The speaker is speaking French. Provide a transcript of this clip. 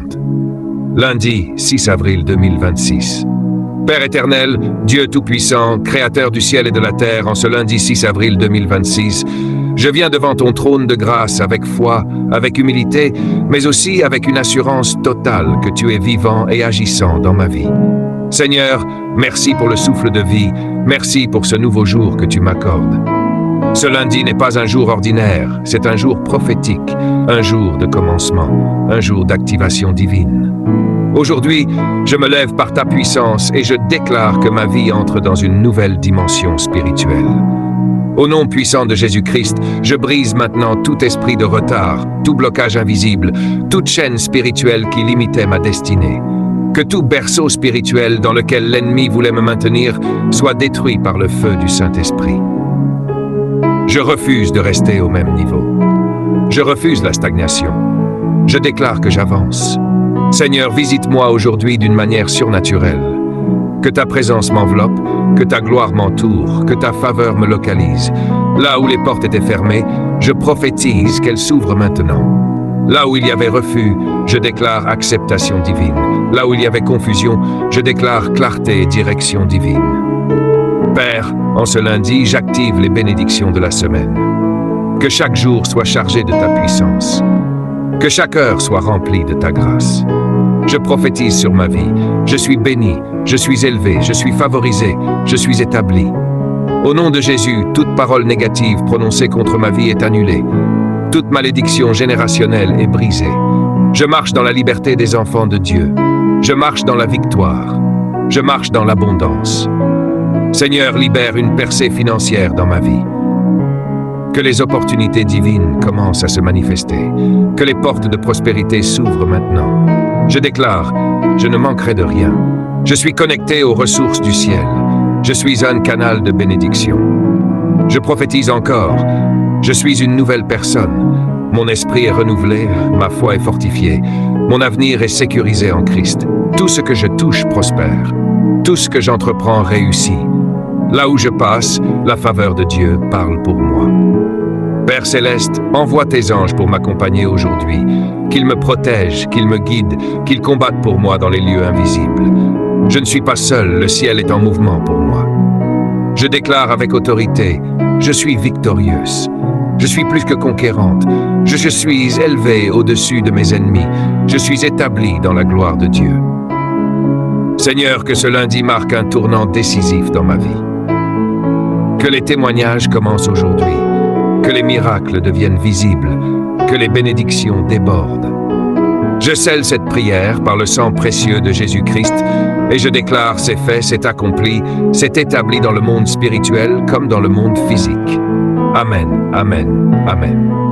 suivante. Lundi 6 avril 2026. Père éternel, Dieu Tout-Puissant, Créateur du ciel et de la terre, en ce lundi 6 avril 2026, je viens devant ton trône de grâce avec foi, avec humilité, mais aussi avec une assurance totale que tu es vivant et agissant dans ma vie. Seigneur, merci pour le souffle de vie, merci pour ce nouveau jour que tu m'accordes. Ce lundi n'est pas un jour ordinaire, c'est un jour prophétique, un jour de commencement, un jour d'activation divine. Aujourd'hui, je me lève par ta puissance et je déclare que ma vie entre dans une nouvelle dimension spirituelle. Au nom puissant de Jésus-Christ, je brise maintenant tout esprit de retard, tout blocage invisible, toute chaîne spirituelle qui limitait ma destinée. Que tout berceau spirituel dans lequel l'ennemi voulait me maintenir soit détruit par le feu du Saint-Esprit. Je refuse de rester au même niveau. Je refuse la stagnation. Je déclare que j'avance. Seigneur, visite-moi aujourd'hui d'une manière surnaturelle. Que ta présence m'enveloppe, que ta gloire m'entoure, que ta faveur me localise. Là où les portes étaient fermées, je prophétise qu'elles s'ouvrent maintenant. Là où il y avait refus, je déclare acceptation divine. Là où il y avait confusion, je déclare clarté et direction divine. Père, en ce lundi, j'active les bénédictions de la semaine. Que chaque jour soit chargé de ta puissance. Que chaque heure soit remplie de ta grâce. Je prophétise sur ma vie. Je suis béni, je suis élevé, je suis favorisé, je suis établi. Au nom de Jésus, toute parole négative prononcée contre ma vie est annulée. Toute malédiction générationnelle est brisée. Je marche dans la liberté des enfants de Dieu. Je marche dans la victoire. Je marche dans l'abondance. Seigneur, libère une percée financière dans ma vie. Que les opportunités divines commencent à se manifester. Que les portes de prospérité s'ouvrent maintenant. Je déclare, je ne manquerai de rien. Je suis connecté aux ressources du ciel. Je suis un canal de bénédiction. Je prophétise encore, je suis une nouvelle personne. Mon esprit est renouvelé, ma foi est fortifiée. Mon avenir est sécurisé en Christ. Tout ce que je touche prospère. Tout ce que j'entreprends réussit. Là où je passe, la faveur de Dieu parle pour moi. Père Céleste, envoie tes anges pour m'accompagner aujourd'hui, qu'ils me protègent, qu'ils me guident, qu'ils combattent pour moi dans les lieux invisibles. Je ne suis pas seul, le ciel est en mouvement pour moi. Je déclare avec autorité, je suis victorieuse. Je suis plus que conquérante. Je suis élevée au-dessus de mes ennemis. Je suis établie dans la gloire de Dieu. Seigneur, que ce lundi marque un tournant décisif dans ma vie. Que les témoignages commencent aujourd'hui. Que les miracles deviennent visibles, que les bénédictions débordent. Je scelle cette prière par le sang précieux de Jésus-Christ et je déclare c'est fait, c'est accompli, c'est établi dans le monde spirituel comme dans le monde physique. Amen, amen, amen.